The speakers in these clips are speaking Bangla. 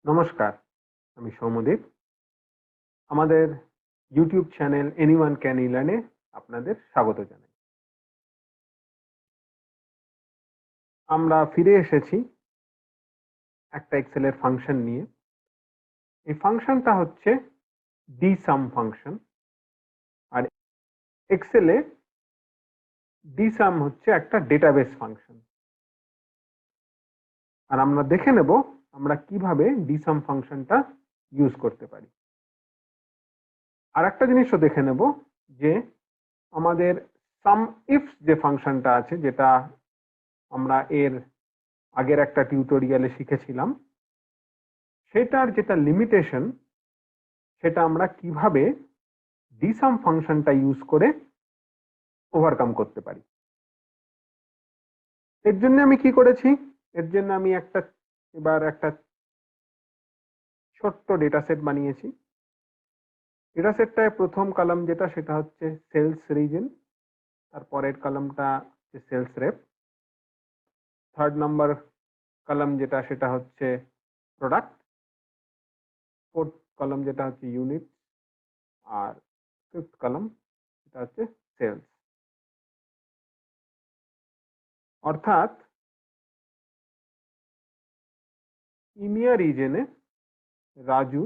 নমস্কার, আমি সৌম্যদীপ। আমাদের ইউটিউব চ্যানেল এনিওয়ান ক্যান লার্নে আপনাদের স্বাগত জানাই। আমরা ফিরে এসেছি একটা এক্সেলের ফাংশন নিয়ে। এই ফাংশনটা হচ্ছে ডিসাম ফাংশন। আর এক্সেলে ডিসাম হচ্ছে একটা ডেটাবেস ফাংশন। আর আমরা দেখে নেব আমরা কিভাবে ডিসাম ফাংশনটা ইউজ করতে পারি। আর একটা জিনিসও দেখে নেব যে আমাদের সাম ইফ যে ফাংশনটা আছে, যেটা আমরা এর আগের একটা টিউটোরিয়ালে শিখেছিলাম, সেটার যেটা লিমিটেশন সেটা আমরা কিভাবে ডিসাম ফাংশনটা ইউজ করে ওভারকাম করতে পারি। এর জন্য আমি কি করেছি, এর জন্য আমি এবার একটা ছোট্ট ডেটা সেট বানিয়েছি। ডেটা সেটটায় প্রথম কলাম যেটা সেটা হচ্ছে সেলস রিজন, তারপরের কলামটা হচ্ছে sales rep, third number column যেটা সেটা হচ্ছে প্রোডাক্ট, ফোর্থ কলাম যেটা হচ্ছে ইউনিট, আর ফিফথ কলাম যেটা হচ্ছে সেলস। অর্থাৎ ইমিয়া রিজনে রাজু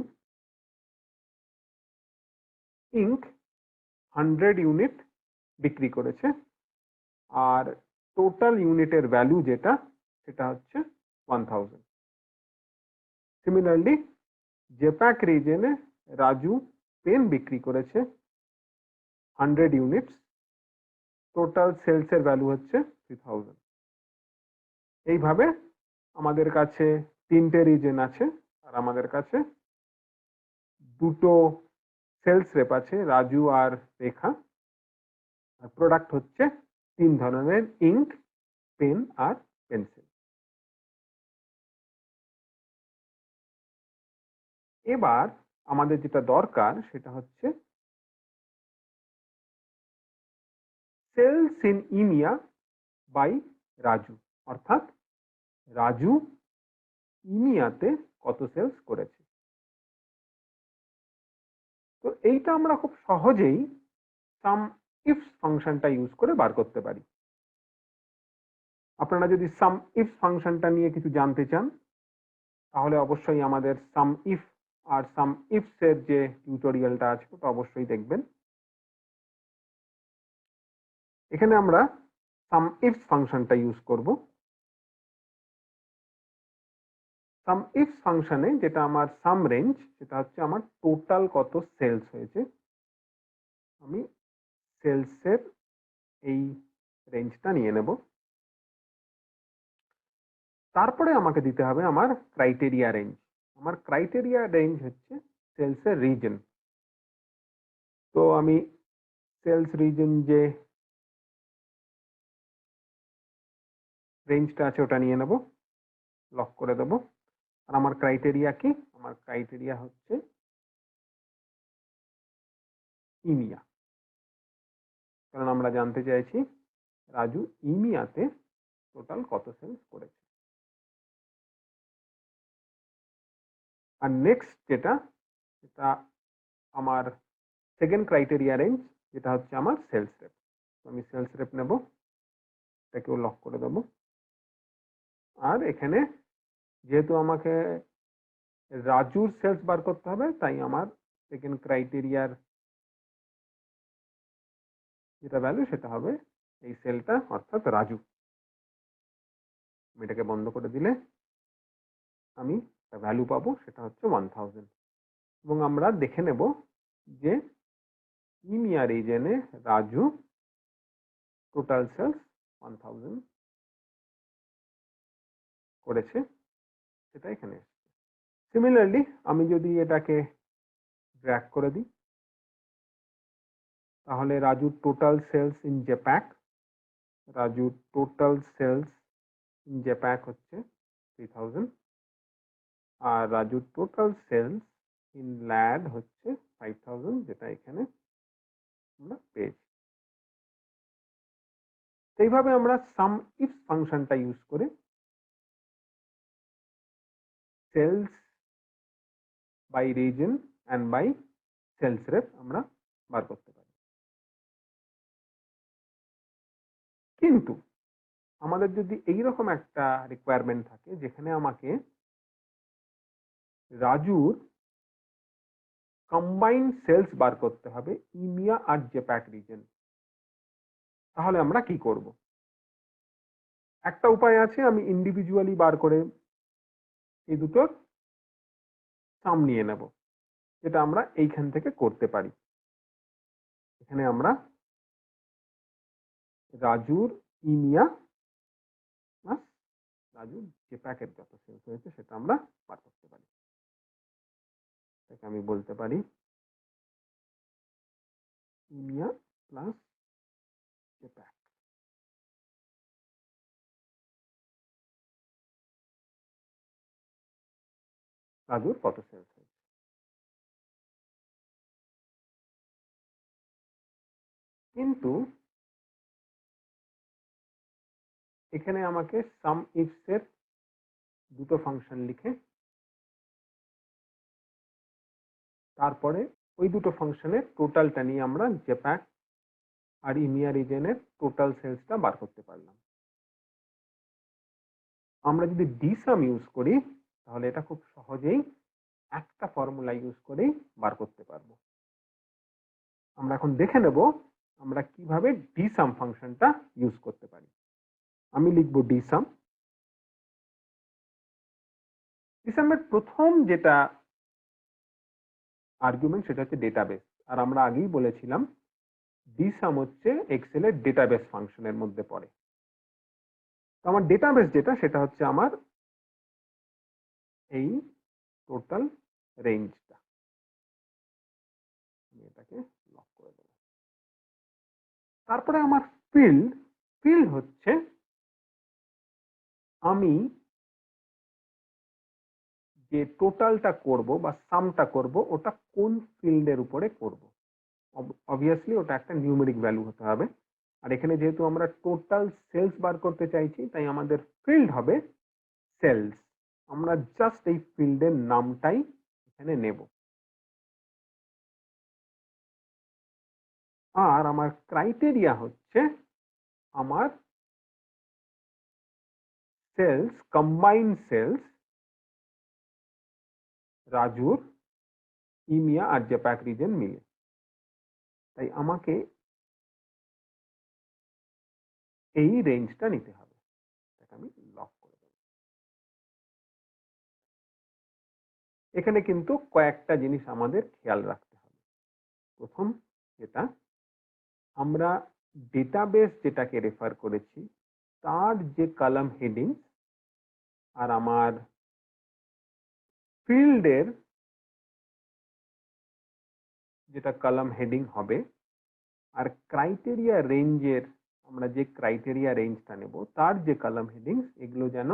ইঙ্ক 100 ইউনিট বিক্রি করেছে, আর টোটাল ইউনিটের ভ্যালু যেটা সেটা হচ্ছে 1000। সিমিলারলি জেপ্যাক রিজনে রাজু পেন বিক্রি করেছে 100 ইউনিটস, টোটাল সেলসের ভ্যালু হচ্ছে 3000। এইভাবে আমাদের কাছে তিনটে রিজন আছে, আর আমাদের কাছে দুটো সেলস রেপ আছে, রাজু আর রেখা। আর প্রোডাক্ট হচ্ছে তিন ধরনের, ইঙ্ক, পেন আর পেন্সিল। এবার আমাদের যেটা দরকার সেটা হচ্ছে সেলস ইন ইমিয়া বাই রাজু, অর্থাৎ রাজু ইমিয়াতে কত সেলস করেছে। তো এইটা আমরা খুব সহজেই সাম ইফ ফাংশনটা ইউজ করে বার করতে পারি। আপনারা যদি সাম ইফ ফাংশনটা নিয়ে কিছু জানতে চান তাহলে অবশ্যই আমাদের সাম ইফ আর সাম ইফস এর যে টিউটোরিয়ালটা আছে ওটা অবশ্যই দেখবেন। এখানে আমরা সাম ইফ ফাংশনটা ইউজ করব। সাম ইফ ফাংশনে যেটা আমার সাম রেঞ্জ, সেটা হচ্ছে আমার টোটাল কত সেলস হয়েছে। আমি সেলসের এই রেঞ্জটা নিয়ে নেব। তারপরে আমাকে দিতে হবে আমার ক্রাইটেরিয়া রেঞ্জ। আমার ক্রাইটেরিয়া রেঞ্জ হচ্ছে সেলসের রিজন। তো আমি সেলস রিজন যে রেঞ্জটা আছে ওটা নিয়ে নেব, লক করে দেব। আর আমার ক্রাইটেরিয়া কি? আমার ক্রাইটেরিয়া হচ্ছে ইমিয়া, কারণ আমরা জানতে চাইছি রাজু ইমিয়াতে টোটাল কত সেলস করেছে। আর নেক্সট যেটা, সেটা আমার সেকেন্ড ক্রাইটেরিয়া রেঞ্জ, যেটা হচ্ছে আমার সেলস রেপ। আমি সেলস রেপ নেব, এটাকেও লক করে দেব। আর এখানে যেহেতু আমাকে রাজুর সেলস বার করতে হবে, তাই আমার সেকেন্ড ক্রাইটেরিয়ার যেটা ভ্যালু সেটা হবে এই সেলটা, অর্থাৎ রাজু। আমি এটাকে বন্ধ করে দিলে আমি একটা ভ্যালু পাবো, সেটা হচ্ছে 1000। এবং আমরা দেখে নেব যে ইমিয়া রিজনে রাজু টোটাল সেলস 1000 করেছে, সেটা এখানে এসছে। সিমিলারলি আমি যদি এটাকে ড্র্যাগ করে দিই, তাহলে রাজুর টোটাল সেলস ইন জেপ্যাক, রাজুর টোটাল সেলস ইন জেপ্যাক হচ্ছে 3000, আর রাজুর টোটাল সেলস ইন ল্যাড হচ্ছে 5000, যেটা এখানে আমরা পেয়েছি। সেইভাবে আমরা সাম ইফ ফাংশনটা ইউজ করে sales by region and by sales rep আমরা বার করতে পারি। কিন্তু আমাদের যদি এইরকম একটা রিকোয়ারমেন্ট থাকে যেখানে আমাকে রাজুর কম্বাইন্ড সেলস বার করতে হবে ইমিয়া আর জেপ্যাক রিজন, তাহলে আমরা কি করব? একটা উপায় আছে, আমি ইন্ডিভিজুয়ালি বার করে এই দুটোর সাম নিয়ে নেব, যেটা আমরা এইখান থেকে করতে পারি। এখানে আমরা রাজুর ইমিয়া প্লাস রাজুর জেপ্যাকের যত সেলস হয়েছে সেটা আমরা বার করতে পারি। এটাকে আমি বলতে পারি ইমিয়া প্লাস জেপ্যাক। রাজুর কত সেলস হয়েছে। কিন্তু এখানে আমাকে সাম ইফস এর দুটো ফাংশন লিখে তারপরে ওই দুটো ফাংশনের টোটালটা নিয়ে আমরা জেপ্যাক আর ইমিয়া রিজনের টোটাল সেলসটা বার করতে পারলাম। আমরা যদি ডিসাম ইউজ করি তাহলে এটা খুব সহজেই একটা ফর্মুলা ইউজ করেই বার করতে পারবো। আমরা এখন দেখে নেব আমরা কিভাবে ডিসাম ফাংশনটা ইউজ করতে পারি। আমি লিখব ডিসাম। ডিসামের প্রথম যেটা আর্গুমেন্ট সেটা হচ্ছে ডেটাবেস, আর আমরা আগেই বলেছিলাম ডিসাম হচ্ছে এক্সেল এর ডেটাবেস ফাংশনের মধ্যে পড়ে। তো আমার ডেটাবেস যেটা সেটা হচ্ছে আমার এই টোটাল রেঞ্জটা। আমি এটাকে লক করে দেব। তারপরে আমার ফিল্ড, ফিল্ড হচ্ছে আমি যে টোটালটা করব বা সামটা করব ওটা কোন ফিল্ডের উপরে করব। অবভিয়াসলি ওটা একটা নিউমেরিক ভ্যালু হতে হবে, আর এখানে যেহেতু আমরা টোটাল সেলস বার করতে চাইছি তাই আমাদের ফিল্ড হবে সেলস। আমরা জাস্ট এই ফিল্ডের নামটাই এখানে নেব। আর আমার ক্রাইটেরিয়া হচ্ছে আমার সেলস, কম্বাইন্ড সেলস রাজুর, ইমিয়া আর জেপ্যাক রিজন মিলে। তাই আমাকে এই রেঞ্জটা নিতে হবে। এটাকে আমি লক করে দেব। এখানে কিন্তু কয়েকটা জিনিস আমাদের খেয়াল রাখতে হবে। প্রথম যেটা, আমরা ডেটাবেস যেটাকে রেফার করেছি তার যে কলাম হেডিং আর আমার ফিল্ডের যেটা কলাম হেডিং হবে আর ক্রাইটেরিয়া রেঞ্জের আমরা যে ক্রাইটেরিয়া রেঞ্জটা নেব তার যে কলাম হেডিং, এগুলো যেন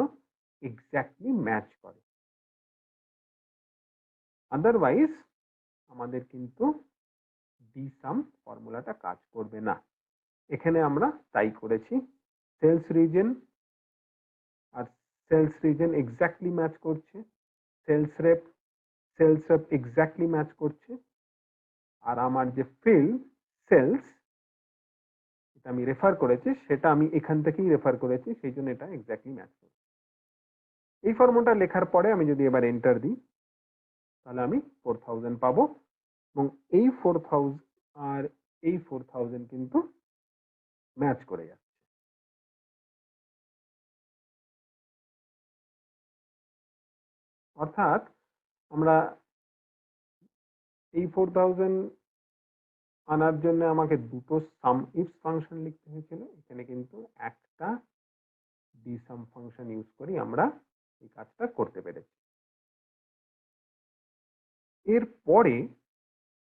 এক্স্যাক্টলি ম্যাচ করে। আদারওয়াইজ আমাদের কিন্তু ডিসাম ফর্মুলাটা কাজ করবে না। এখানে আমরা তাই করেছি, সেলস রিজন আর সেলস রিজন এক্স্যাক্টলি ম্যাচ করছে, সেলস রেপ এক্স্যাক্টলি ম্যাচ করছে, আর আমার যে ফিল্ড সেলস এটা আমি রেফার করেছি সেটা আমি এখান থেকেই রেফার করেছি, সেই জন্য এটা এক্স্যাক্টলি ম্যাচ করছে। এই ফর্মুলাটা লেখার পরে আমি যদি এবার এন্টার দিই তাহলে আমি 4000 পাবো, এবং এই 4000 আর এই 4000 কিন্তু ম্যাচ করে যাচ্ছে। অর্থাৎ আমরা এই 4000 আনার জন্য আমাকে দুটো সাম ইফ ফাংশন লিখতে হয়েছিল, এখানে কিন্তু একটা ডিসাম ফাংশন ইউজ করি আমরা এই কাজটা করতে পেরেছি। এরপরে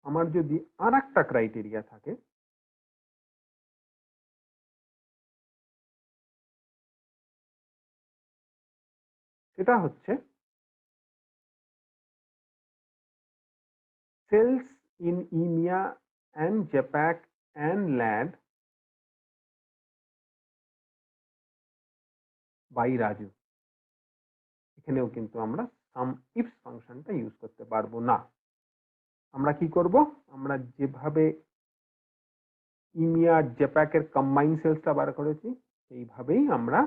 আমার যদি আর একটা ক্রাইটেরিয়া থাকে সেটা হচ্ছে সেলস ইন ইমিয়া অ্যান্ড জেপ্যাক অ্যান্ড ল্যাড বাই রাজু। এখানেও কিন্তু আমরা সাম ইফস ফাংশনটা ইউজ করতে পারবো না। আমরা কি করব, আমরা যেভাবে ইমিয়া জেপ্যাকের কম্বাইন সেলসটা বার করেছি সেইভাবেই আমরা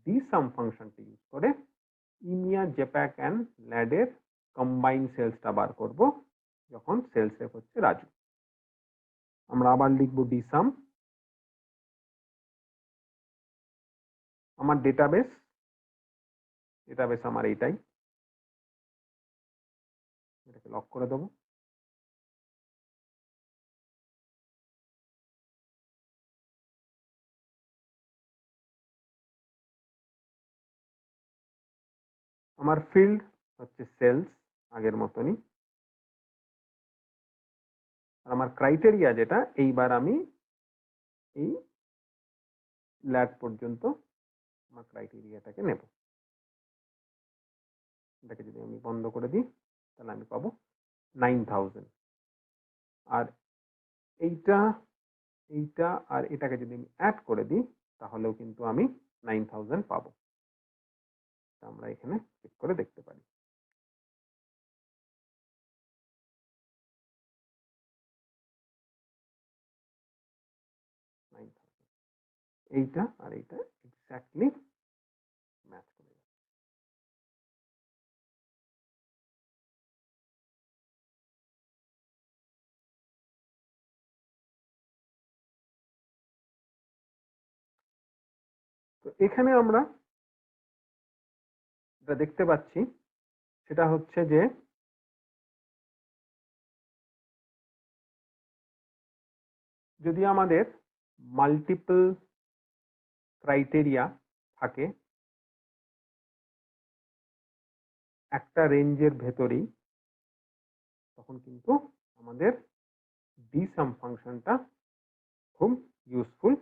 ডিসাম ফাংশনটা ইউজ করে ইমিয়া জেপ্যাক অ্যান্ড ল্যাডের কম্বাইন সেলসটা বার করব যখন সেলস রেপ হচ্ছে রাজু। আমরা আবার লিখব ডিসাম, আমার ডেটাবেস আমার এইটাই, এটাকে লক করে দেবো। আমার ফিল্ড হচ্ছে সেলস আগের মতনই, আর আমার ক্রাইটেরিয়া যেটা এইবার আমি এই ল্যাড পর্যন্ত আমার ক্রাইটেরিয়াটাকে নেব। এটাকে যদি আমি বন্ধ করে দিই তাহলে আমি পাবো 9000। আর এইটা এইটা আর এটাকে যদি আমি অ্যাড করে দিই তাহলেও কিন্তু আমি 9000 পাবো। আমরা এখানে চেক করে দেখতে পারি। এইটা আর এইটা এক্স্যাক্টলি ম্যাচ করে যাচ্ছে। তো এখানে আমরা যেটা দেখতে পাচ্ছি সেটা হচ্ছে যে যদি আমাদের মাল্টিপল ক্রাইটেরিয়া থাকে একটা রেঞ্জের ভেতরেই, তখন কিন্তু আমাদের ডিসাম ফাংশনটা খুব ইউজফুল,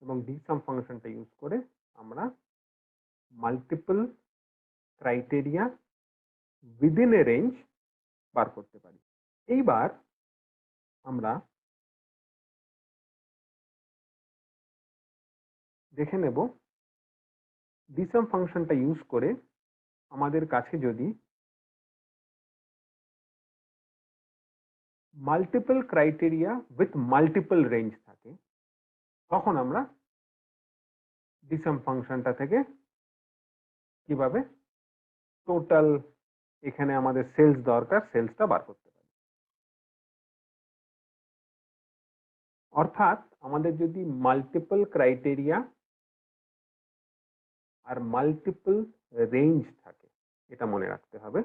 এবং ডিসাম ফাংশনটা ইউজ করে আমরা multiple criteria within a range বার করতে পারি। এইবার আমরা দেখে নেব ডিসাম ফাংশনটা ইউজ করে আমাদের কাছে যদি multiple criteria with multiple range থাকে তখন আমরা ডিসাম ফাংশনটা থেকে কিভাবে টোটাল এখানে আমাদের সেলস দরকার সেলসটা বার করতে পারি। অর্থাৎ আমাদের যদি মাল্টিপল ক্রাইটেরিয়া আর মাল্টিপল রেঞ্জ থাকে, এটা মনে রাখতে হবে,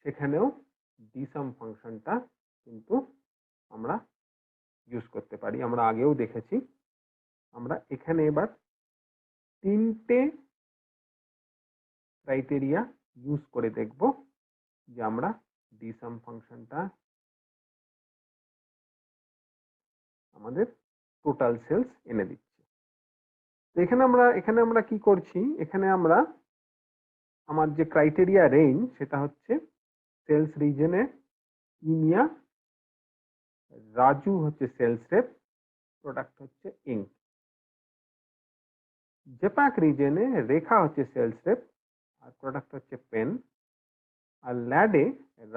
সেখানেও ডিসাম ফাংশনটা কিন্তু আমরা ইউজ করতে পারি। আমরা আগেও দেখেছি। আমরা এখানে এবার তিনটে ক্রাইটেরিয়া ইউজ করে দেখব যে আমরা ডিসাম ফাংশনটা আমাদের টোটাল সেলস এনে দিচ্ছে। তো এখানে আমরা কি করছি, এখানে আমরা আমার যে ক্রাইটেরিয়া রেঞ্জ সেটা হচ্ছে সেলস রিজনে ইমিয়া, রাজু হচ্ছে সেলস রেপ, প্রোডাক্ট হচ্ছে ইঙ্ক। জেপ্যাক রিজনে রেখা হচ্ছে সেলস রেপ আর প্রোডাক্ট হচ্ছে পেন। আর ল্যাডে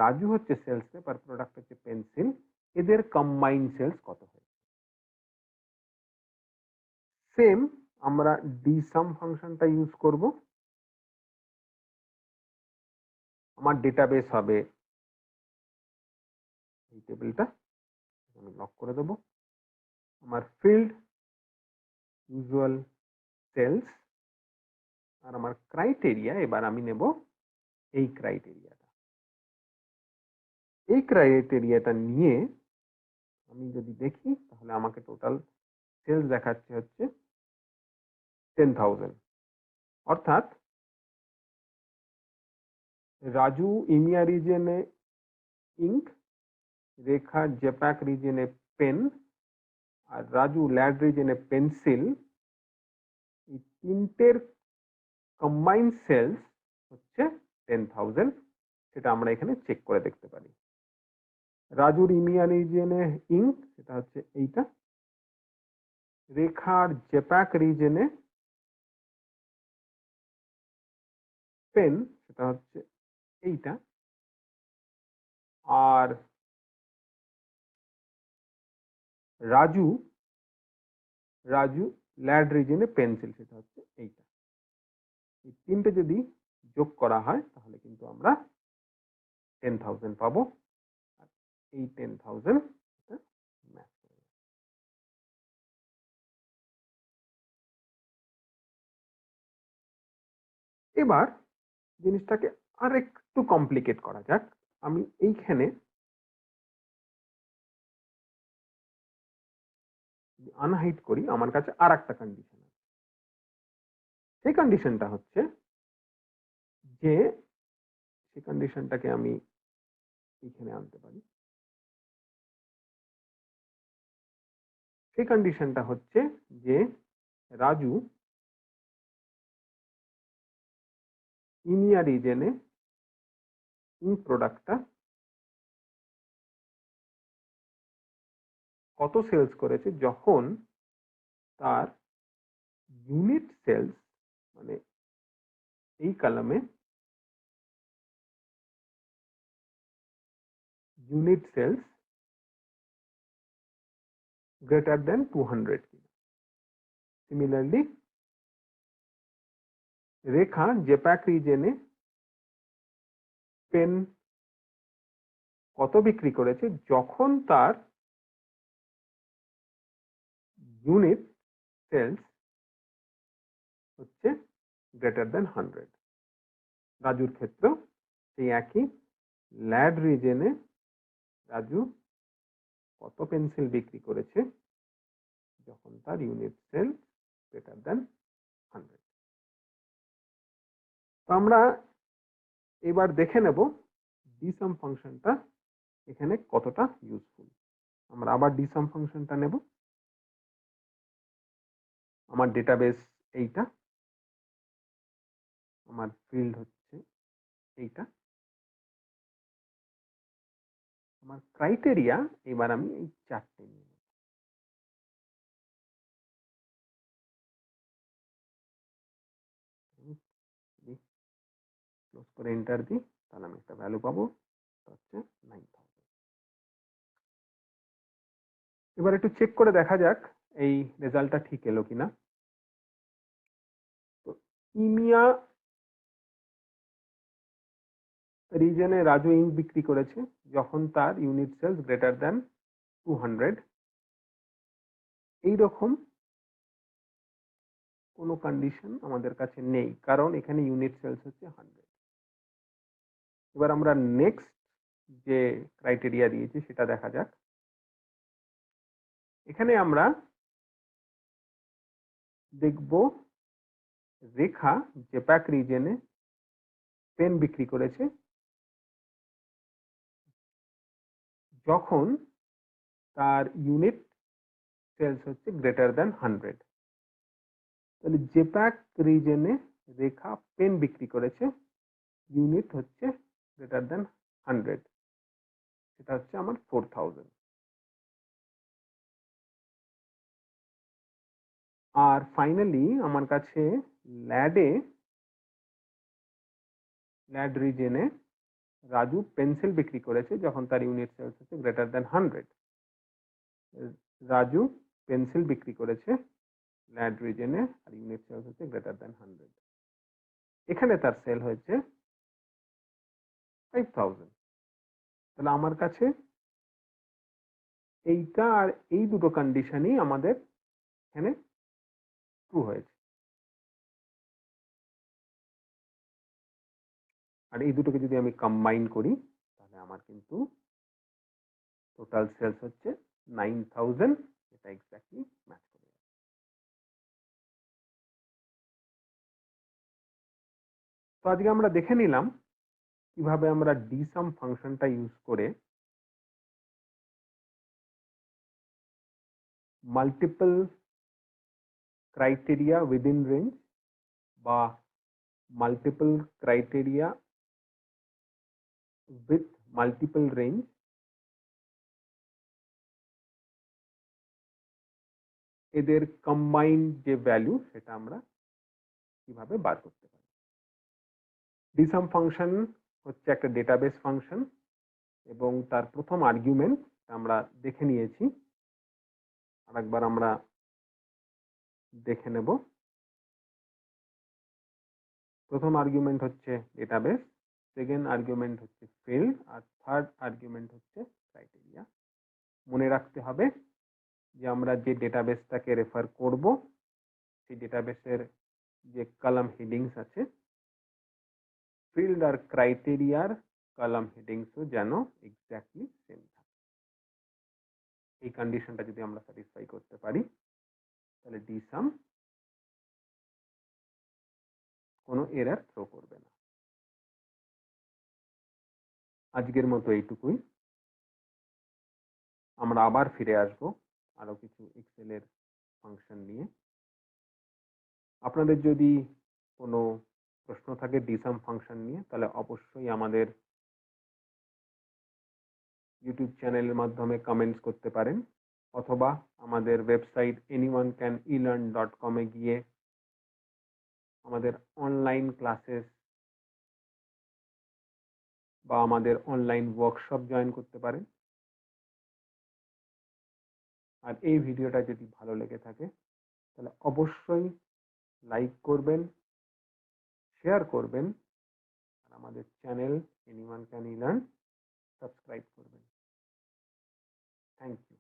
রাজু হচ্ছে সেলস রেপ আর প্রোডাক্ট হচ্ছে পেন্সিল। এদের কম্বাইন সেলস কত হয়? সেম আমরা ডিসাম ফাংশনটা ইউজ করব। আমার ডেটাবেস হবে এই টেবিলটা, আমি লক করে দেব। আমার ফিল্ড ইউজুয়াল সেলস, আর আমার ক্রাইটেরিয়া এবার আমি নেব এই ক্রাইটেরিয়াটা। এই ক্রাইটেরিয়াটা নিয়ে আমি যদি দেখি তাহলে আমাকে টোটাল সেলস দেখাচ্ছে হচ্ছে 10,000। অর্থাৎ রাজু ইমিয়া রিজনে ইঙ্ক, রেখা জেপ্যাক রিজনে পেন আর রাজু ল্যাড রিজনে পেন্সিল, এই তিনটের কম্বাইন সেলস হচ্ছে 10,000। সেটা আমরা এখানে চেক করে দেখতে পারি। রাজুর ইমিয়া রিজনে ইঙ্ক সেটা হচ্ছে এইটা, রেখার জেপ্যাক রিজনে পেন সেটা হচ্ছে এইটা, আর রাজু রাজু ল্যাড রিজনে পেন্সিল সেটা হচ্ছে এইটা। এই তিনটে যদি যোগ করা হয় তাহলে কিন্তু আমরা 10,000 পাবো, আর এই 10,000 ম্যাচ করে যাবে। এবার জিনিসটাকে আর একটু কমপ্লিকেট করা যাক। আমি এইখানে আনহাইড করি, আমার কাছে আর একটা কন্ডিশন আছে। সেই কন্ডিশনটা হচ্ছে যে, সেই কন্ডিশনটাকে আমি এইখানে আনতে পারি। সেই কন্ডিশনটা হচ্ছে যে রাজু ইনিয়া রিজনে ইঙ্ক প্রোডাক্টটা কত সেলস করেছে যখন তার ইউনিট সেলস, মানে এই কলামে ইউনিট সেলস গ্রেটার দেন 200 কিনা। সিমিলারলি রেখা জেপ্যাক রিজনে পেন কত বিক্রি করেছে যখন তার ইউনিট সেলস হচ্ছে গ্রেটার দেন 100। রাজুর ক্ষেত্রেও সেই একই, ল্যাড রিজনে রাজু কত পেন্সিল বিক্রি করেছে যখন তার ইউনিট সেল গ্রেটার দেন 100। তো আমরা এবার দেখে নেব ডিসাম ফাংশনটা এখানে কতটা ইউজফুল। আমরা আবার ডিসাম ফাংশনটা নেব। আমার ডেটাবেস এইটা, আমার ফিল্ড হচ্ছে এইটা, আমার ক্রাইটেরিয়া এবার আমি এই চারটে নিয়ে নেব। ক্লোজ করে এন্টার দিই, তাহলে আমি একটা ভ্যালু পাবো, হচ্ছে 9,000। এবার একটু চেক করে দেখা যাক এই রেজাল্টটা ঠিক এলো কিনা। তো ইমিয়া রিজনে রাজু ইঙ্ক বিক্রি করেছে যখন তার ইউনিট সেলস গ্রেটার দেন 200। এইরকম কোনো কন্ডিশন আমাদের কাছে নেই, কারণ এখানে ইউনিট সেলস হচ্ছে 100। এবার আমরা নেক্সট যে ক্রাইটেরিয়া দিয়েছি সেটা দেখা যাক। এখানে আমরা দেখব রেখা জেপ্যাক রিজনে পেন বিক্রি করেছে যখন তার ইউনিট সেলস হচ্ছে গ্রেটার দেন 100। তাহলে জেপ্যাক রিজনে রেখা পেন বিক্রি করেছে, ইউনিট হচ্ছে গ্রেটার দেন 100, সেটা হচ্ছে আমার 4,000। আর ফাইনালি আমার কাছে ল্যাড রিজনে রাজু পেন্সিল বিক্রি করেছে যখন তার ইউনিট সেলস হচ্ছে গ্রেটার দেন 100। রাজু পেন্সিল বিক্রি করেছে ল্যাড রিজনে, আর ইউনিট সেলস হচ্ছে গ্রেটার দেন 100। এখানে তার সেল হয়েছে 5,000। তাহলে আমার কাছে এইটা আর এই দুটো কন্ডিশনই আমাদের এখানে ট্রু হয়েছে, আর এই দুটোকে যদি আমি কম্বাইন করি তাহলে আমার কিন্তু টোটাল সেলস হচ্ছে 9,000, এটা এক্স্যাক্টলি ম্যাচ করে যাবে। তো আজকে আমরা দেখে নিলাম কিভাবে আমরা ডিসাম ফাংশনটা ইউজ করে মাল্টিপল ক্রাইটেরিয়া উইদিন রেঞ্জ বা multiple criteria with multiple range এদের কম্বাইন্ড যে ভ্যালু সেটা আমরা কিভাবে বার করতে পারি। ডিসাম ফাংশন হচ্ছে একটা ডেটাবেস ফাংশন এবং তার প্রথম আর্গুমেন্ট আমরা দেখে নিয়েছি, আরেকবার আমরা দেখে নেব। প্রথম আর্গুমেন্ট হচ্ছে ডেটাবেস, সেকেন্ড আর্গুমেন্ট হচ্ছে ফিল্ড, আর থার্ড আর্গুমেন্ট হচ্ছে ক্রাইটেরিয়া। মনে রাখতে হবে যে আমরা যে ডেটাবেসটাকে রেফার করব সেই ডেটাবেসের যে কলাম হেডিংস আছে, ফিল্ড আর ক্রাইটেরিয়ার কলাম হেডিংসও যেন এক্স্যাক্টলি সেম থাকে। এই কন্ডিশনটা যদি আমরা স্যাটিসফাই করতে পারি তাহলে ডিসাম কোনো এরর থ্রো করবে না। আজকের মতো এইটুকুই, আমরা আবার ফিরে আসব আরো কিছু এক্সেলের ফাংশন নিয়ে। আপনাদের যদি কোনো প্রশ্ন থাকে ডিসাম ফাংশন নিয়ে তাহলে অবশ্যই আমাদের ইউটিউব চ্যানেলের মাধ্যমে কমেন্টস করতে পারেন, অথবা আমাদের ওয়েবসাইট anyonecanelearn.com এ গিয়ে আমাদের অনলাইন ক্লাসেস বা আমাদের অনলাইন ওয়ার্কশপ জয়েন করতে পারেন। আর এই ভিডিওটা যদি ভালো লেগে থাকে তাহলে অবশ্যই লাইক করবেন, শেয়ার করবেন, আর আমাদের channel anyone can learn subscribe করবেন। Thank you.